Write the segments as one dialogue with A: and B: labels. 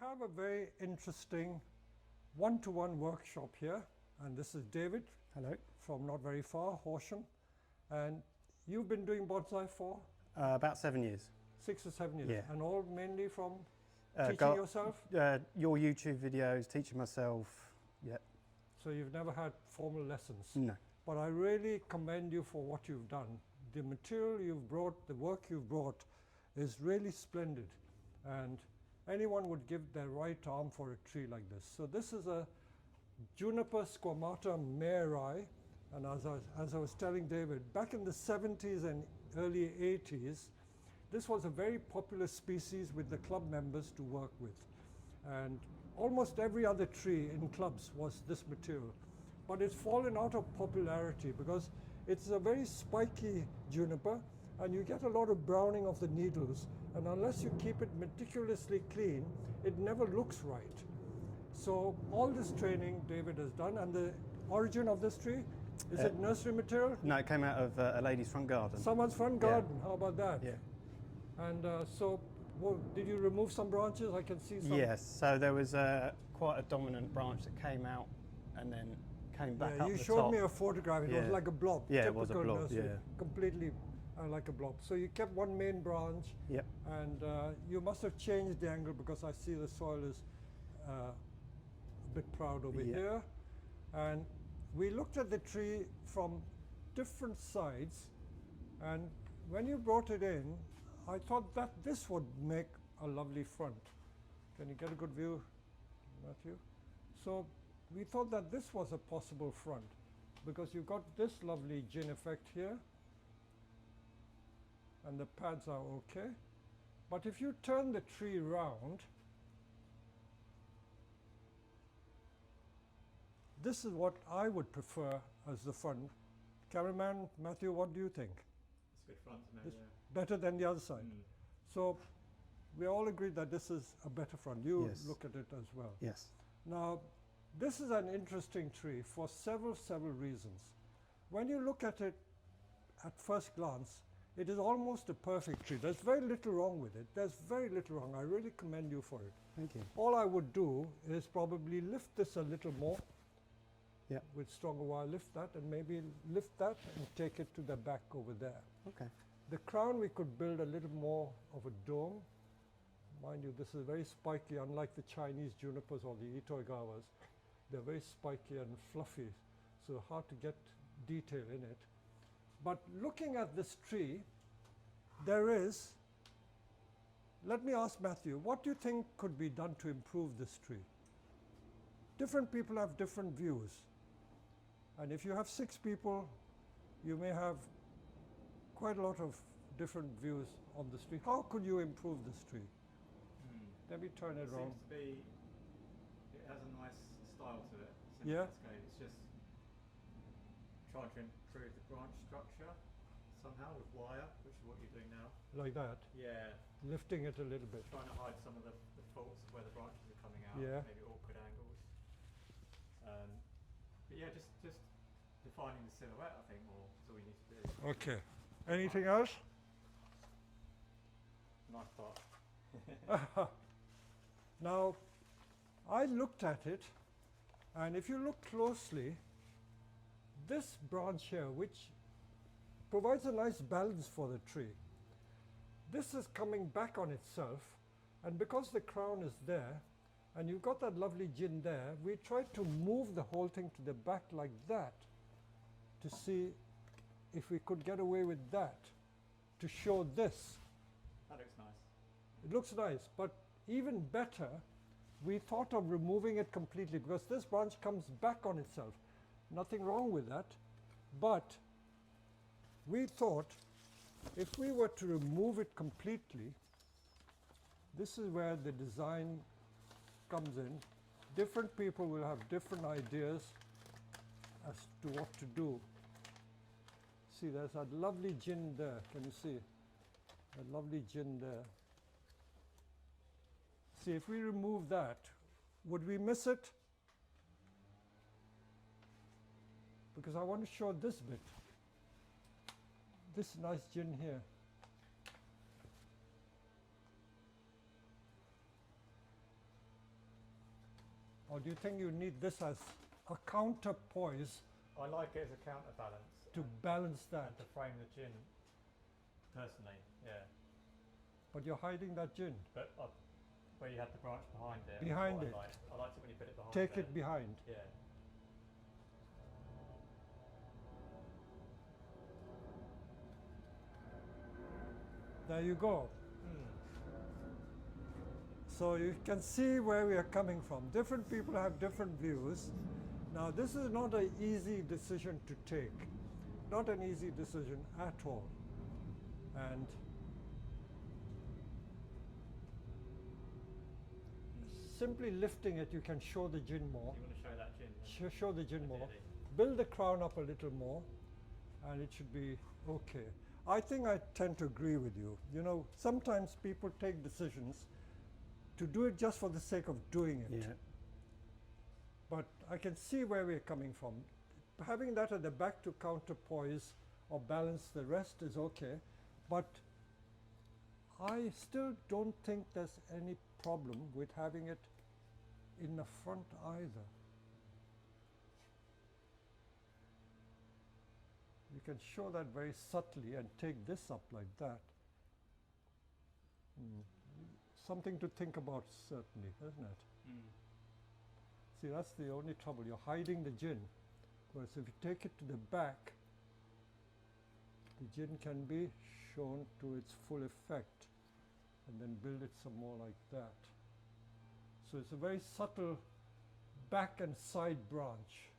A: have a very interesting one-to-one workshop here, and this is David.
B: Hello.
A: From not very far, Horsham, and you've been doing bonsai for?
B: About 7 years.
A: 6 or 7 years,
B: Yeah.
A: and all mainly from teaching yourself?
B: Your YouTube videos, teaching myself, yeah.
A: So you've never had formal lessons?
B: No.
A: But I really commend you for what you've done. The material you've brought, the work you've brought is really splendid, and anyone would give their right arm for a tree like this. So this is a Juniper squamata mayeri, and as I was telling David, back in the 70s and early 80s, this was a very popular species with the club members to work with. And almost every other tree in clubs was this material. But it's fallen out of popularity because it's a very spiky juniper, and you get a lot of browning of the needles, and unless you keep it meticulously clean, it never looks right. So all this training David has done, and the origin of this tree, is it nursery material?
B: No, it came out of a lady's front garden.
A: Someone's front garden,
B: Yeah.
A: How about that?
B: Yeah.
A: And did you remove some branches? I can see some.
B: Yes, so there was quite a dominant branch that came out and then came back up the top.
A: You showed me a photograph, it was like a blob.
B: Yeah, it was a blob,
A: nursery,
B: yeah.
A: Completely like a blob. So you kept one main branch,
B: Yep.
A: and you must have changed the angle because I see the soil is a bit proud over here. And we looked at the tree from different sides, and when you brought it in, I thought that this would make a lovely front. Can you get a good view, Matthew? So we thought that this was a possible front because you've got this lovely gin effect here, and the pads are okay. But if you turn the tree round, this is what I would prefer as the front. Cameraman Matthew, what do you think?
C: It's a good front to me, yeah.
A: Better than the other side. So we all agreed that this is a better front. You look at it as well.
B: Yes.
A: Now, this is an interesting tree for several reasons. When you look at it at first glance, it is almost a perfect tree. There's very little wrong with it. There's very little wrong. I really commend you for it.
B: Thank you.
A: All I would do is probably lift this a little more.
B: Yeah.
A: With stronger wire, lift that, and maybe lift that and take it to the back over there.
B: Okay.
A: The crown we could build a little more of a dome. Mind you, this is very spiky, unlike the Chinese junipers or the itoigawas. They're very spiky and fluffy, so hard to get detail in it. But looking at this tree, there is, let me ask Matthew, what do you think could be done to improve this tree? Different people have different views. And if you have 6 people, you may have quite a lot of different views on this tree. How could you improve this tree? Let me turn it around.
C: It seems to be, it has a nice style to it. It's
A: Yeah.
C: It's just trying to improve the branch structure somehow with wire, which is what you're doing now.
A: Like that,
C: Yeah.
A: lifting it a little bit.
C: Trying to hide some of the faults of where the branches are coming out.
A: Yeah.
C: Maybe awkward angles. But yeah, just defining the silhouette, I think, more is all you need to do.
A: Okay. Anything else?
C: Nice part.
A: Now, I looked at it, and if you look closely, this branch here, which provides a nice balance for the tree, this is coming back on itself, and because the crown is there, and you've got that lovely gin there, we tried to move the whole thing to the back like that to see if we could get away with that, to show this.
C: That looks nice.
A: It looks nice, but even better, we thought of removing it completely because this branch comes back on itself. Nothing wrong with that, but we thought if we were to remove it completely, this is where the design comes in. Different people will have different ideas as to what to do. See, there's that lovely gin there. Can you see? That lovely gin there. See, if we remove that, would we miss it? Because I want to show this bit. This nice gin here. Or do you think you need this as a counterpoise
C: I like it as a counterbalance
A: to balance that?
C: and to frame the gin. Personally, yeah.
A: But you're hiding that gin.
C: But where you have the branch behind it.
A: Behind
C: what
A: it.
C: I liked it when you put it behind
A: Take
C: there.
A: it behind.
C: Yeah.
A: There you go.
C: Mm.
A: So you can see where we are coming from. Different people have different views. Now this is not an easy decision to take. Not an easy decision at all. And simply lifting it, you can show the gin more.
C: You want to show that gin? then?
A: Show the gin more.
C: Ideally.
A: Build the crown up a little more, and it should be okay. I think I tend to agree with you. You know, sometimes people take decisions to do it just for the sake of doing it.
B: Yeah.
A: But I can see where we're coming from. Having that at the back to counterpoise or balance the rest is okay, but I still don't think there's any problem with having it in the front either. You can show that very subtly and take this up like that. Something to think about, certainly, isn't it?
C: Mm.
A: See, that's the only trouble. You're hiding the gin. Whereas if you take it to the back, the gin can be shown to its full effect, and then build it some more like that. So it's a very subtle back and side branch.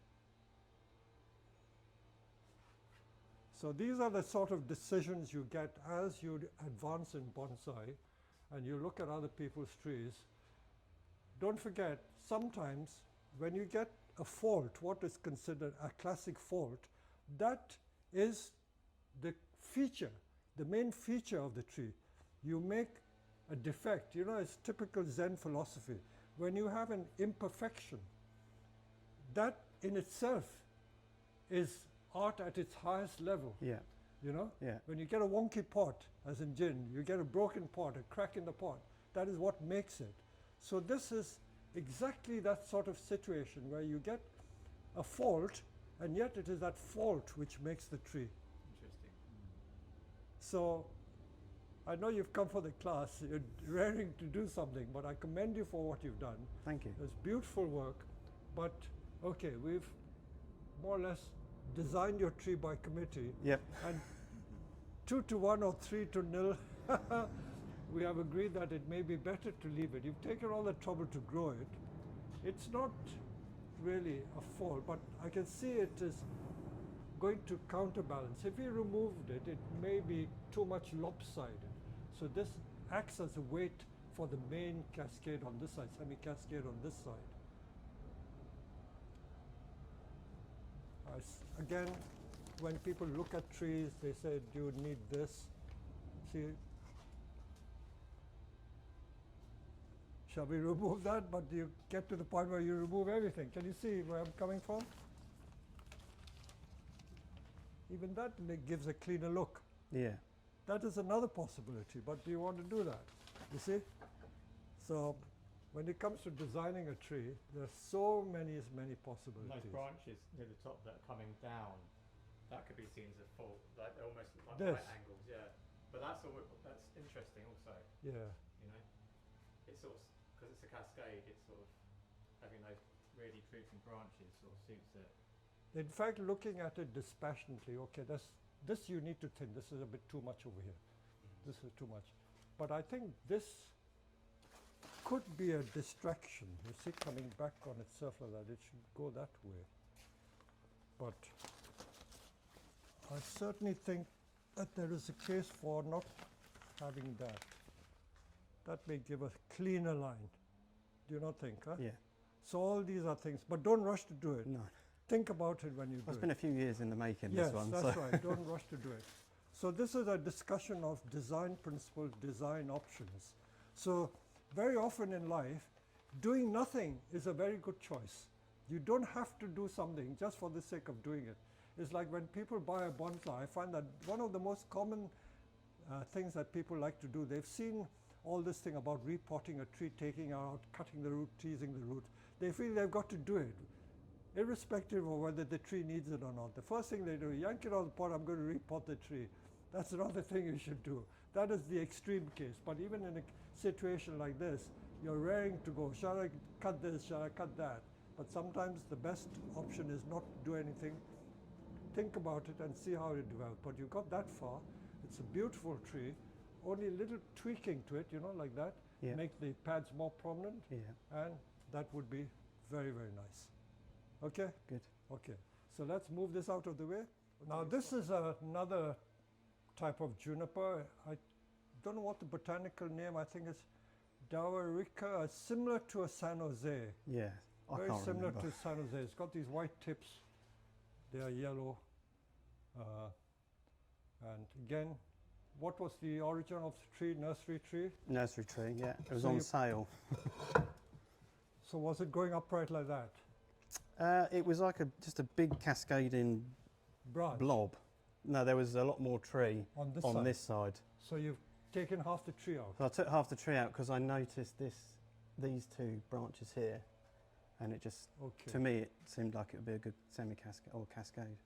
A: So these are the sort of decisions you get as you advance in bonsai and you look at other people's trees. Don't forget, sometimes when you get a fault, what is considered a classic fault, that is the feature, the main feature of the tree. You make a defect. You know, it's typical Zen philosophy. When you have an imperfection, that in itself is art at its highest level.
B: Yeah.
A: You know?
B: Yeah.
A: When you get a wonky pot, as in gin, you get a broken pot, a crack in the pot, that is what makes it. So this is exactly that sort of situation where you get a fault, and yet it is that fault which makes the tree.
C: Interesting.
A: So I know you've come for the class, you're raring to do something, but I commend you for what you've done.
B: Thank you.
A: It's beautiful work, but okay, we've more or less designed your tree by committee,
B: Yep.
A: and 2-1 or 3-0, we have agreed that it may be better to leave it. You've taken all the trouble to grow it. It's not really a fault, but I can see it is going to counterbalance. If you removed it, it may be too much lopsided. So this acts as a weight for the main cascade on this side, semi-cascade on this side. Again, when people look at trees, they say, do you need this? See, shall we remove that? But you get to the point where you remove everything. Can you see where I'm coming from? Even that gives a cleaner look.
B: Yeah.
A: That is another possibility, but do you want to do that? You see? So when it comes to designing a tree, there are so many possibilities.
C: Those branches near the top that are coming down, that could be seen as a fault, like they're almost like
A: This.
C: right angles, yeah. But that's interesting also,
A: Yeah.
C: you know. It's sort of, because it's a cascade, it's sort of having those really drooping branches sort of suits it.
A: In fact, looking at it dispassionately, okay, this you need to thin. This is a bit too much over here. This is too much. But I think this could be a distraction. You see, coming back on itself like that, it should go that way. But I certainly think that there is a case for not having that. That may give a cleaner line. Do you not think, huh?
B: Yeah.
A: So all these are things, but don't rush to do it.
B: No.
A: Think about it when you do
B: It's
A: it.
B: been a few years in the making,
A: Yes,
B: this one.
A: that's
B: so.
A: right. Don't rush to do it. So this is a discussion of design principles, design options. So very often in life, doing nothing is a very good choice. You don't have to do something just for the sake of doing it. It's like when people buy a bonsai, I find that one of the most common things that people like to do, they've seen all this thing about repotting a tree, taking out, cutting the root, teasing the root. they feel they've got to do it, irrespective of whether the tree needs it or not. The first thing they do, yank it out of the pot, I'm going to repot the tree. That's another thing you should do. That is the extreme case. But even in a situation like this, you're raring to go. Shall I cut this? Shall I cut that? But sometimes the best option is not to do anything. Think about it and see how it develops. But you got that far. It's a beautiful tree. Only a little tweaking to it, you know, like that.
B: Yeah.
A: Make the pads more prominent.
B: Yeah.
A: And that would be very, very nice. Okay?
B: Good.
A: Okay. So let's move this out of the way. Now this is another type of juniper. I don't know what the botanical name, I think it's Dowerica, similar to a San Jose.
B: Yeah. I
A: Very
B: can't
A: similar
B: remember.
A: to San Jose. It's got these white tips. They are yellow. And again, what was the origin of the tree, nursery tree?
B: Nursery tree, yeah. It was
A: So
B: on
A: you-
B: sale.
A: So was it going upright like that?
B: It was like just a big cascading
A: Branch
B: blob. No, there was a lot more tree
A: on this
B: on
A: side.
B: this side.
A: So you've taken half the tree out.
B: So I took half the tree out because I noticed these two branches here, and it just,
A: Okay.
B: to me, it seemed like it would be a good semi-cascade or cascade.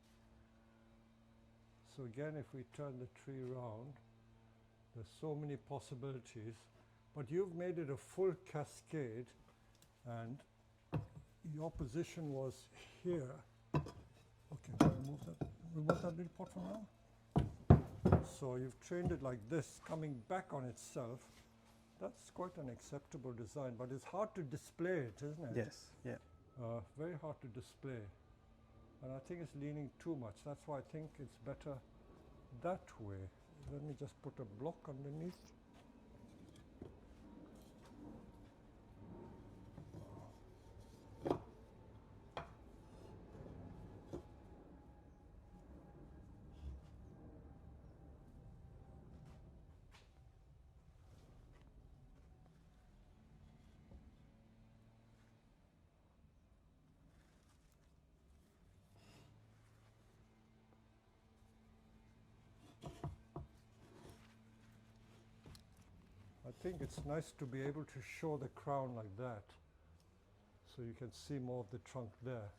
A: So again, if we turn the tree round, there's so many possibilities. But you've made it a full cascade, and your position was here. Okay, remove that little pot for now. So you've trained it like this, coming back on itself. That's quite an acceptable design, but it's hard to display it, isn't it?
B: Yes, yeah.
A: Very hard to display. And I think it's leaning too much. That's why I think it's better that way. Let me just put a block underneath. I think it's nice to be able to show the crown like that, so you can see more of the trunk there.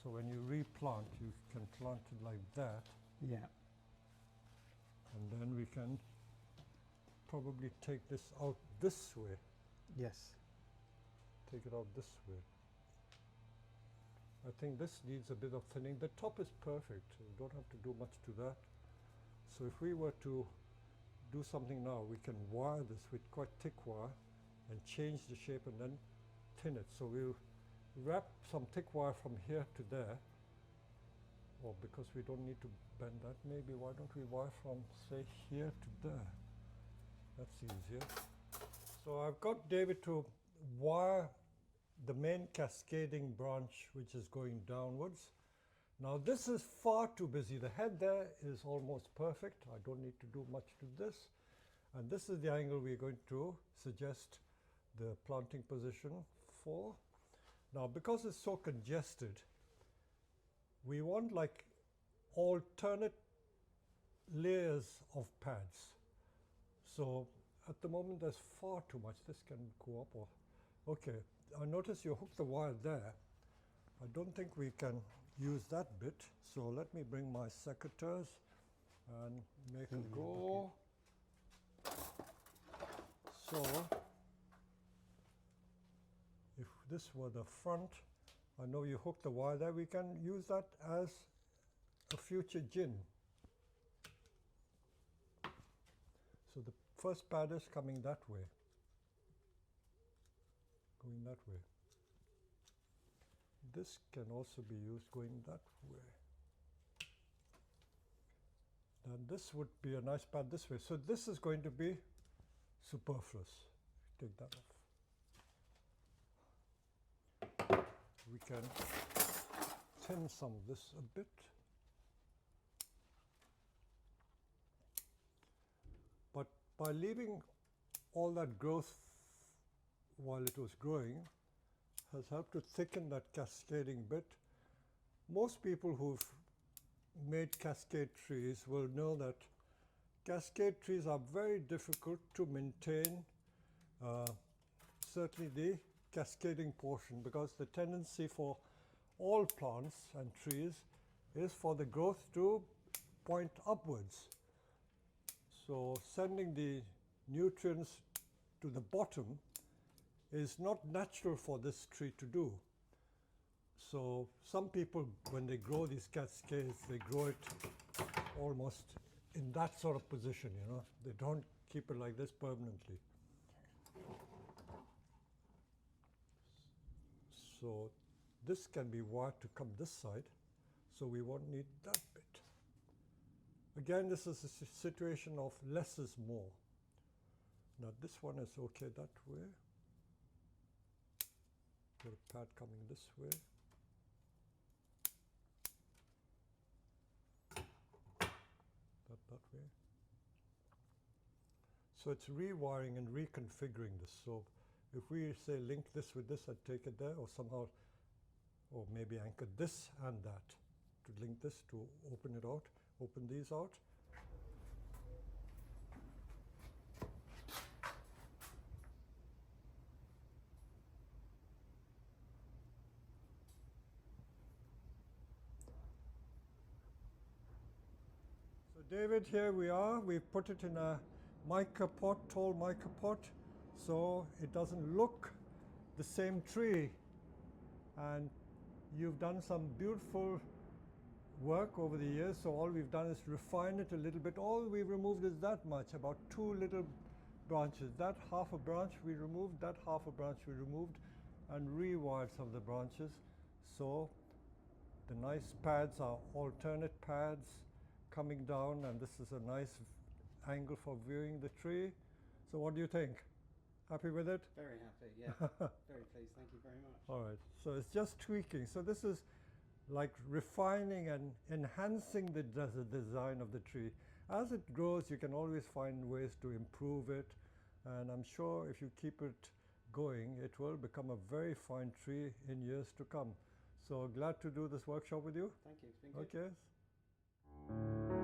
A: So when you replant, you can plant it like that,
B: Yeah.
A: and then we can probably take this out this way.
B: Yes.
A: Take it out this way. I think this needs a bit of thinning. The top is perfect. You don't have to do much to that. So if we were to do something now, we can wire this with quite thick wire and change the shape and then thin it. So we'll wrap some thick wire from here to there. Or because we don't need to bend that, maybe why don't we wire from, say, here to there? That's easier. So I've got David to wire the main cascading branch which is going downwards. Now this is far too busy. The head there is almost perfect. I don't need to do much to this. And this is the angle we're going to suggest the planting position for. Now because it's so congested, we want like alternate layers of pads. So at the moment there's far too much. This can go up or, okay. I notice you hooked the wire there. I don't think we can use that bit. So let me bring my secateurs and make it go. So if this were the front, I know you hooked the wire there, we can use that as a future gin. So the first pad is coming that way, going that way. This can also be used going that way. And this would be a nice pad this way. So this is going to be superfluous. Take that off. We can thin some of this a bit. But by leaving all that growth while it was growing has helped to thicken that cascading bit. Most people who've made cascade trees will know that cascade trees are very difficult to maintain certainly the cascading portion, because the tendency for all plants and trees is for the growth to point upwards. So sending the nutrients to the bottom is not natural for this tree to do. So some people, when they grow these cascades, they grow it almost in that sort of position, you know. They don't keep it like this permanently. So this can be wired to come this side, so we won't need that bit. Again, this is a situation of less is more. Now this one is okay that way. Got a pad coming this way. That way. So it's rewiring and reconfiguring this. So if we say link this with this and take it there, or somehow, or maybe anchor this and that to link this, to open it out, open these out. So David, here we are. We've put it in a mica pot, tall mica pot, so it doesn't look the same tree. And you've done some beautiful work over the years, so all we've done is refine it a little bit. All we've removed is that much, about 2 little branches. That half a branch we removed, that half a branch we removed, and rewired some of the branches. So the nice pads are alternate pads coming down, and this is a nice angle for viewing the tree. So what do you think? Happy with it?
B: Very happy, yeah. Very pleased, thank you very much.
A: All right, so it's just tweaking. So this is like refining and enhancing the design of the tree. As it grows, you can always find ways to improve it, and I'm sure if you keep it going, it will become a very fine tree in years to come. So glad to do this workshop with you.
B: Thank you, it's been good.
A: Okay.